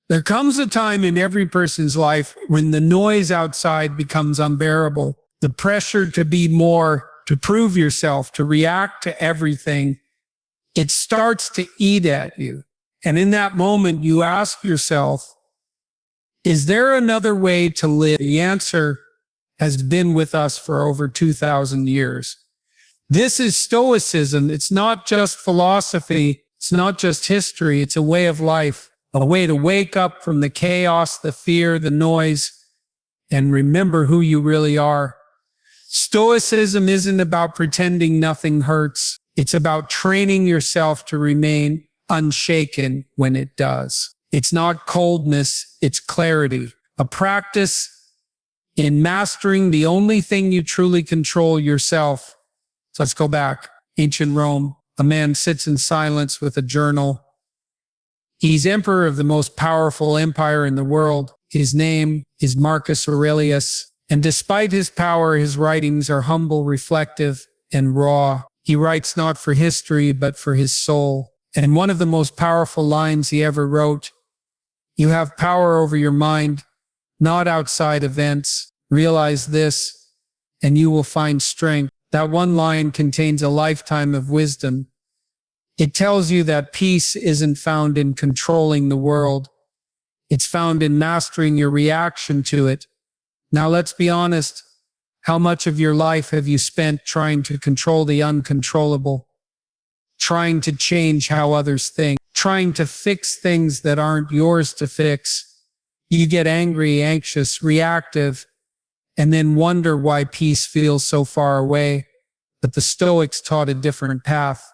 There comes a time in every person's life when the noise outside becomes unbearable. The pressure to be more, to prove yourself, to react to everything, it starts to eat at you. And in that moment, you ask yourself, is there another way to live? The answer has been with us for over 2,000 years. This is Stoicism. It's not just philosophy. It's not just history. It's a way of life, a way to wake up from the chaos, the fear, the noise, and remember who you really are. Stoicism isn't about pretending nothing hurts. It's about training yourself to remain unshaken when it does. It's not coldness, it's clarity. A practice in mastering the only thing you truly control, yourself. So let's go back. Ancient Rome, a man sits in silence with a journal. He's emperor of the most powerful empire in the world. His name is Marcus Aurelius. And despite his power, his writings are humble, reflective, and raw. He writes not for history, but for his soul. And one of the most powerful lines he ever wrote, "You have power over your mind, not outside events. Realize this, and you will find strength." That one line contains a lifetime of wisdom. It tells you that peace isn't found in controlling the world. It's found in mastering your reaction to it. Now let's be honest. How much of your life have you spent trying to control the uncontrollable? Trying to change how others think? Trying to fix things that aren't yours to fix? You get angry, anxious, reactive, and then wonder why peace feels so far away. But the Stoics taught a different path.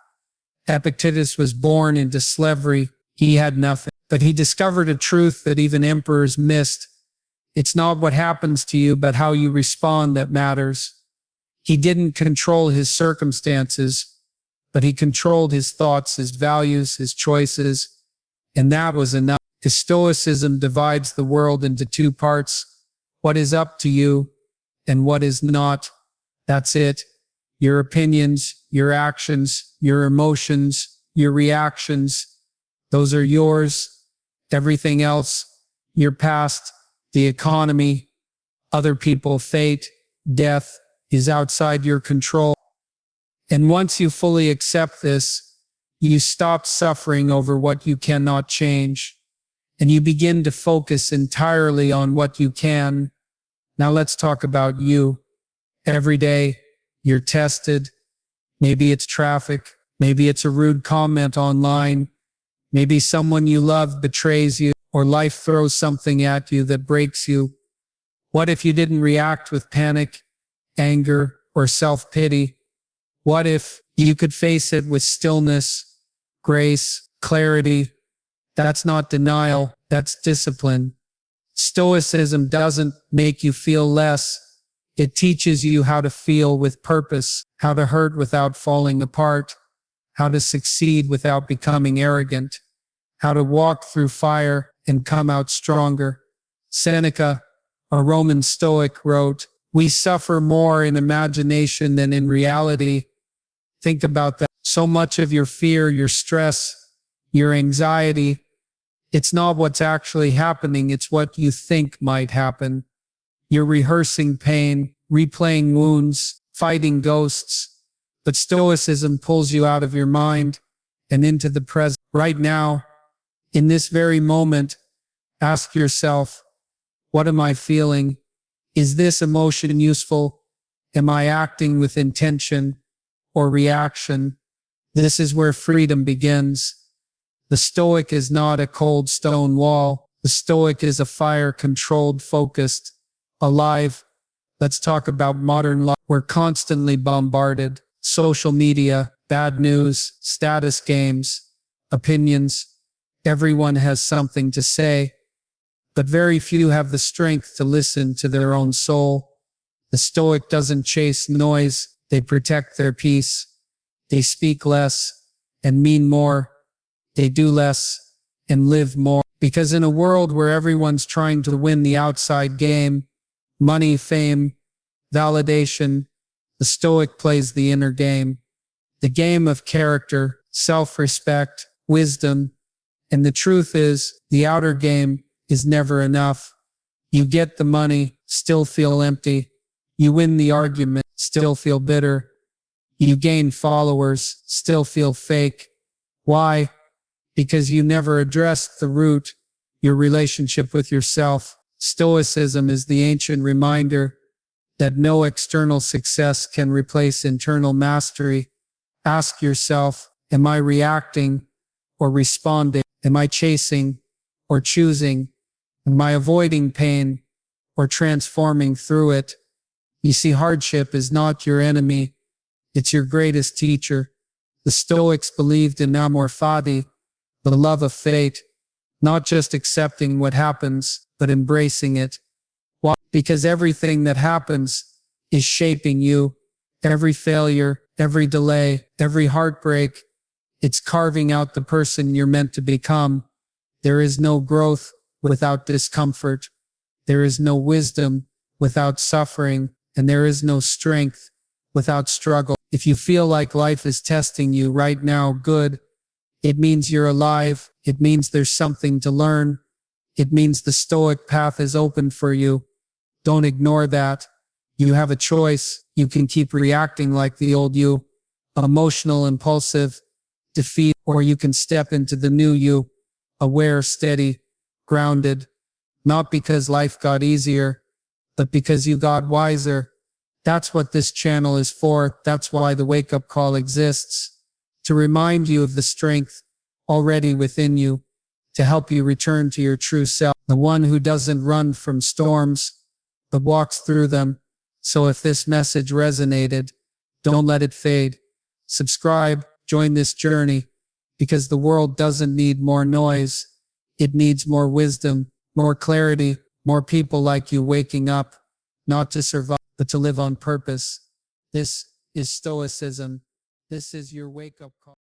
Epictetus was born into slavery. He had nothing, but he discovered a truth that even emperors missed. It's not what happens to you, but how you respond that matters. He didn't control his circumstances, but he controlled his thoughts, his values, his choices, and that was enough. His Stoicism divides the world into two parts: what is up to you and what is not. That's it. Your opinions, your actions, your emotions, your reactions, those are yours. Everything else, your past, the economy, other people, fate, death, is outside your control. And once you fully accept this, you stop suffering over what you cannot change, and you begin to focus entirely on what you can. Now let's talk about you. Every day, you're tested. Maybe it's traffic. Maybe it's a rude comment online. Maybe someone you love betrays you, or life throws something at you that breaks you. What if you didn't react with panic, anger, or self-pity? What if you could face it with stillness, grace, clarity? That's not denial, that's discipline. Stoicism doesn't make you feel less. It teaches you how to feel with purpose, how to hurt without falling apart, how to succeed without becoming arrogant, how to walk through fire and come out stronger. Seneca, a Roman Stoic, wrote, "We suffer more in imagination than in reality." Think about that. So much of your fear, your stress, your anxiety, it's not what's actually happening, it's what you think might happen. You're rehearsing pain, replaying wounds, fighting ghosts. But Stoicism pulls you out of your mind and into the present. Right now, in this very moment, ask yourself, what am I feeling? Is this emotion useful? Am I acting with intention or reaction? This is where freedom begins. The Stoic is not a cold stone wall. The Stoic is a fire controlled, focused, alive. Let's talk about modern life. We're constantly bombarded. Social media, bad news, status games, opinions. Everyone has something to say, but very few have the strength to listen to their own soul. The Stoic doesn't chase noise. They protect their peace. They speak less and mean more. They do less and live more. Because in a world where everyone's trying to win the outside game, money, fame, validation, the Stoic plays the inner game. The game of character, self-respect, wisdom, And the truth is, the outer game is never enough. You get the money, still feel empty. You win the argument, still feel bitter. You gain followers, still feel fake. Why? Because you never addressed the root, your relationship with yourself. Stoicism is the ancient reminder that no external success can replace internal mastery. Ask yourself, am I reacting or responding? Am I chasing or choosing? Am I avoiding pain or transforming through it? You see, hardship is not your enemy. It's your greatest teacher. The Stoics believed in amor fati, the love of fate, not just accepting what happens, but embracing it. Why? Because everything that happens is shaping you. Every failure, every delay, every heartbreak, it's carving out the person you're meant to become. There is no growth without discomfort. There is no wisdom without suffering, and there is no strength without struggle. If you feel like life is testing you right now, good. It means you're alive. It means there's something to learn. It means the Stoic path is open for you. Don't ignore that. You have a choice. You can keep reacting like the old you, emotional, impulsive, defeat, or you can step into the new you, aware, steady, grounded, not because life got easier, but because you got wiser. That's what this channel is for. That's why the wake-up call exists, to remind you of the strength already within you, to help you return to your true self, the one who doesn't run from storms, but walks through them. So if this message resonated, don't let it fade. Subscribe, join this journey, because the world doesn't need more noise. It needs more wisdom, more clarity, more people like you waking up, not to survive, but to live on purpose. This is Stoicism. This is your wake-up call.